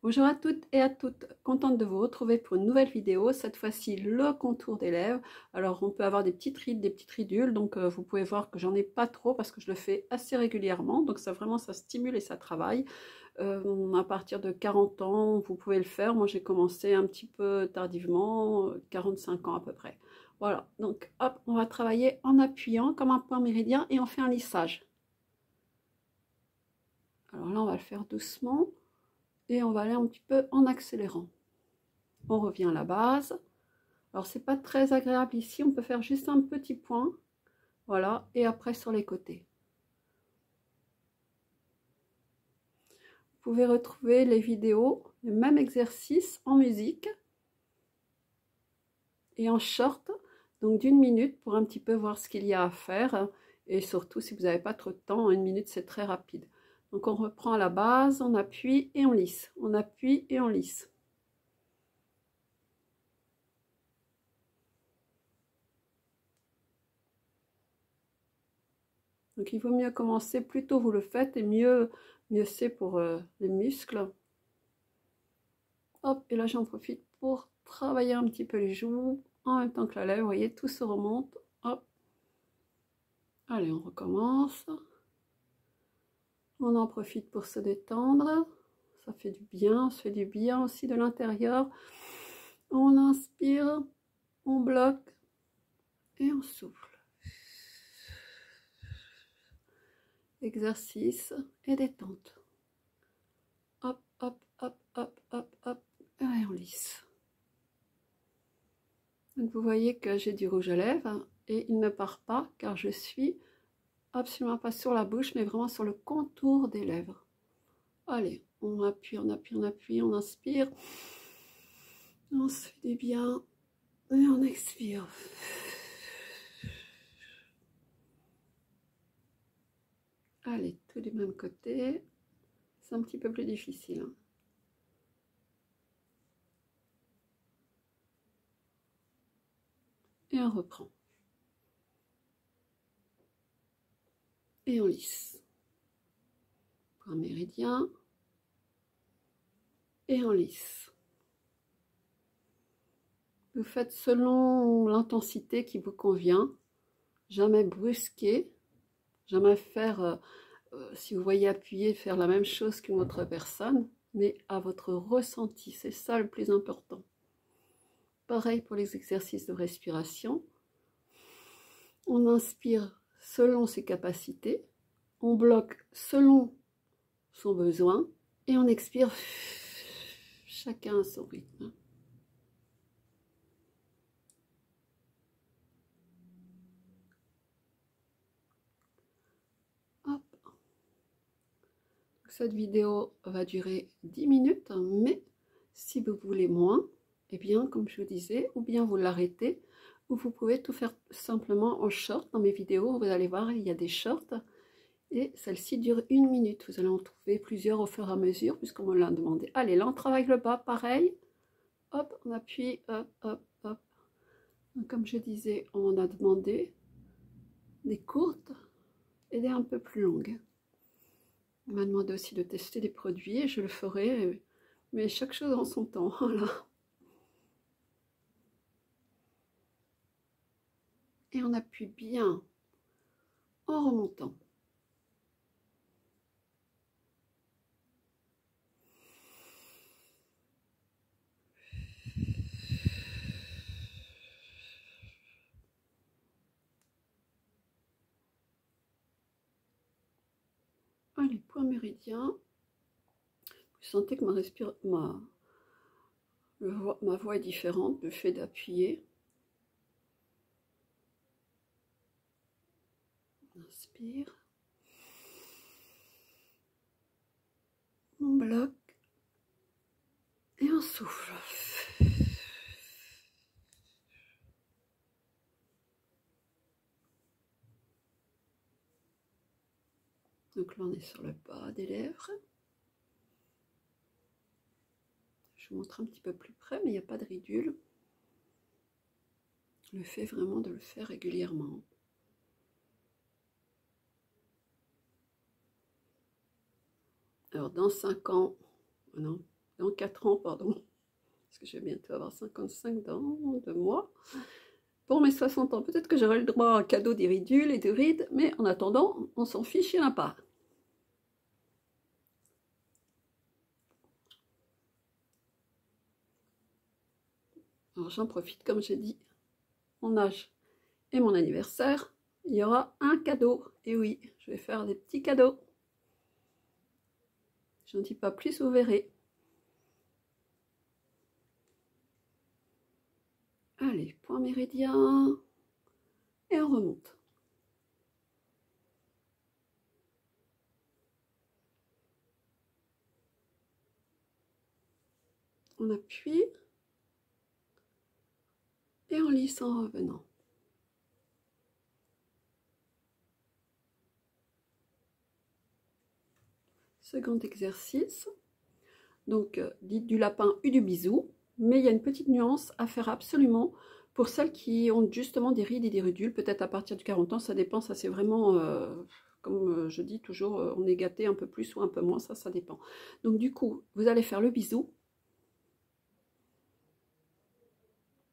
Bonjour à toutes et à toutes, contente de vous retrouver pour une nouvelle vidéo, cette fois-ci le contour des lèvres. Alors on peut avoir des petites rides, des petites ridules, donc vous pouvez voir que j'en ai pas trop parce que je le fais assez régulièrement, donc ça vraiment ça stimule et ça travaille. À partir de 40 ans, vous pouvez le faire, moi j'ai commencé un petit peu tardivement, 45 ans à peu près. Voilà, donc hop, on va travailler en appuyant comme un point méridien et on fait un lissage. Alors là on va le faire doucement. Et on va aller un petit peu en accélérant. On revient à la base. Alors c'est pas très agréable ici, on peut faire juste un petit point, voilà, et après sur les côtés. Vous pouvez retrouver les vidéos, le même exercice en musique et en short, donc d'1 minute pour un petit peu voir ce qu'il y a à faire. Et surtout si vous n'avez pas trop de temps, 1 minute c'est très rapide. Donc on reprend à la base, on appuie et on lisse, on appuie et on lisse. Donc il vaut mieux commencer, plus tôt vous le faites et mieux c'est pour les muscles. Hop, et là j'en profite pour travailler un petit peu les joues en même temps que la lèvre, vous voyez, tout se remonte. Hop. Allez, on recommence. On en profite pour se détendre. Ça fait du bien, on se fait du bien aussi de l'intérieur. On inspire, on bloque et on souffle. Exercice et détente. Hop, hop, hop, hop, hop, hop. Et on lisse. Donc vous voyez que j'ai du rouge à lèvres et il ne part pas car je suis absolument pas sur la bouche mais vraiment sur le contour des lèvres. Allez, on appuie, on appuie, on appuie, on inspire, on se fait du bien et on expire. Allez, tout du même côté, c'est un petit peu plus difficile, hein. Et on reprend. Et on lisse. Point méridien. Et on lisse. Vous faites selon l'intensité qui vous convient. Jamais brusquer. Jamais faire, si vous voyez appuyer, faire la même chose qu'une autre personne. Mais à votre ressenti. C'est ça le plus important. Pareil pour les exercices de respiration. On inspire selon ses capacités, on bloque selon son besoin et on expire chacun à son rythme. Hop. Cette vidéo va durer 10 minutes, mais si vous voulez moins, eh bien, comme je vous disais, ou bien vous l'arrêtez, ou vous pouvez tout faire simplement en short. Dans mes vidéos, vous allez voir, il y a des shorts. Et celle-ci dure 1 minute. Vous allez en trouver plusieurs au fur et à mesure, puisqu'on me l'a demandé. Allez, là, on travaille le bas, pareil. Hop, on appuie, hop, hop, hop. Donc, comme je disais, on m'en a demandé des courtes et des un peu plus longues. On m'a demandé aussi de tester des produits, et je le ferai, mais chaque chose en son temps. Voilà. Et on appuie bien en remontant. Allez, point méridien. Vous sentez que ma voix est différente, le fait d'appuyer. On inspire. On bloque. Et on souffle. Donc là, on est sur le bas des lèvres. Je vous montre un petit peu plus près, mais il n'y a pas de ridule. Le fait vraiment de le faire régulièrement. Alors, dans 5 ans, non, dans 4 ans, pardon, parce que je vais bientôt avoir 55 dans 2 mois. Pour mes 60 ans, peut-être que j'aurai le droit à un cadeau d'iridules et de rides, mais en attendant, on s'en fiche, il n'y en a pas. Alors j'en profite, comme j'ai dit, mon âge et mon anniversaire, il y aura un cadeau. Et oui, je vais faire des petits cadeaux. Je n'en dis pas plus, vous verrez. Allez, point méridien. Et on remonte. On appuie. Et on lisse en revenant. Second exercice. Donc, dites du lapin ou du bisou. Mais il y a une petite nuance à faire absolument pour celles qui ont justement des rides et des ridules. Peut-être à partir de 40 ans, ça dépend. Ça, c'est vraiment, comme je dis toujours, on est gâté un peu plus ou un peu moins. Ça dépend. Donc, du coup, vous allez faire le bisou.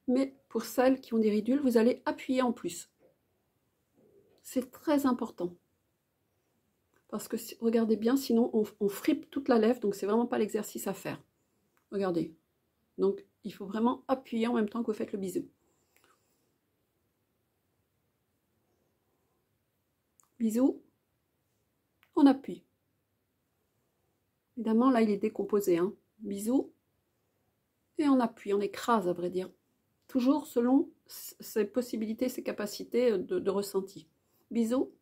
Mais pour celles qui ont des ridules, vous allez appuyer en plus. C'est très important. Parce que, regardez bien, sinon on fripe toute la lèvre, donc c'est vraiment pas l'exercice à faire. Regardez. Donc, il faut vraiment appuyer en même temps que vous faites le bisou. Bisou, on appuie. Évidemment, là, il est décomposé. Hein. Bisou, et on appuie, on écrase, à vrai dire. Toujours selon ses possibilités, ses capacités de ressenti. Bisou.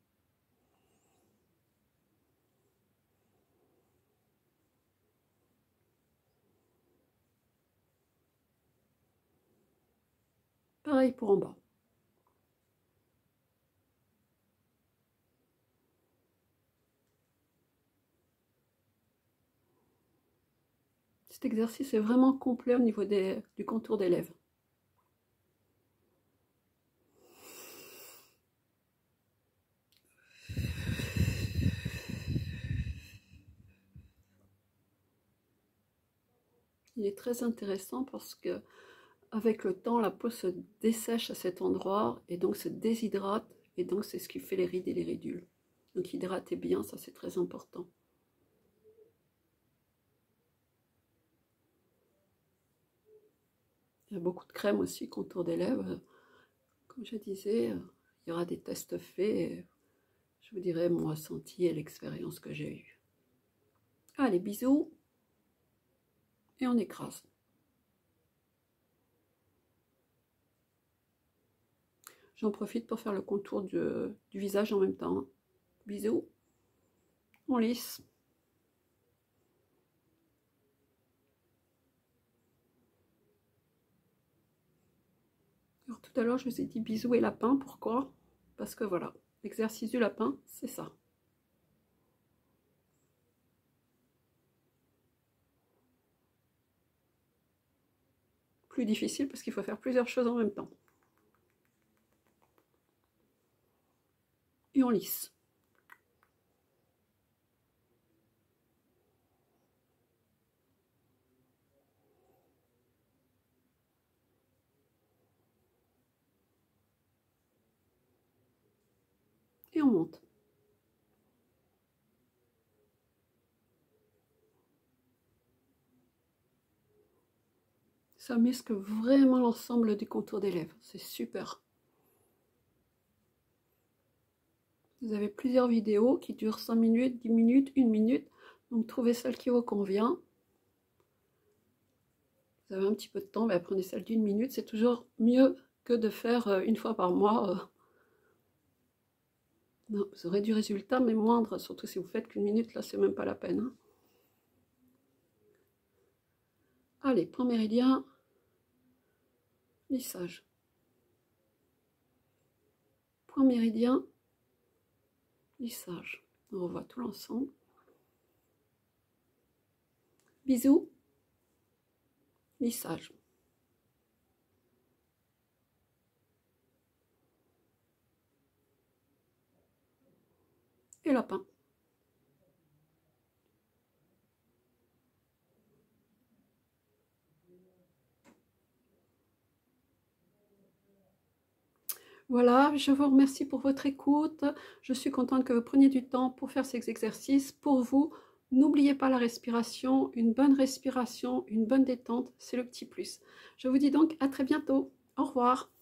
Pareil pour en bas. Cet exercice est vraiment complet au niveau du contour des lèvres. Il est très intéressant parce que avec le temps, la peau se dessèche à cet endroit et donc se déshydrate et donc c'est ce qui fait les rides et les ridules. Donc hydratez bien, ça c'est très important. Il y a beaucoup de crème aussi contour des lèvres. Comme je disais, il y aura des tests faits et je vous dirai mon ressenti et l'expérience que j'ai eue. Allez, bisous et on écrase. J'en profite pour faire le contour du visage en même temps. Bisous, on lisse. Alors, tout à l'heure, je vous ai dit bisous et lapin. Pourquoi? Parce que voilà, l'exercice du lapin, c'est ça. Plus difficile parce qu'il faut faire plusieurs choses en même temps. Et on lisse. Et on monte. Ça muscle vraiment l'ensemble du contour des lèvres. C'est super. Vous avez plusieurs vidéos qui durent 5 minutes, 10 minutes, 1 minute. Donc trouvez celle qui vous convient. Vous avez un petit peu de temps, mais prenez celle d'1 minute. C'est toujours mieux que de faire une fois par mois. Non, vous aurez du résultat, mais moindre. Surtout si vous faites qu'1 minute, là, c'est même pas la peine. Hein. Allez, point méridien. Lissage. Point méridien. Lissage. On revoit tout l'ensemble. Bisous. Lissage. Et lapin. Voilà, je vous remercie pour votre écoute. Je suis contente que vous preniez du temps pour faire ces exercices. Pour vous, n'oubliez pas la respiration, une bonne respiration, une bonne détente, c'est le petit plus. Je vous dis donc à très bientôt. Au revoir.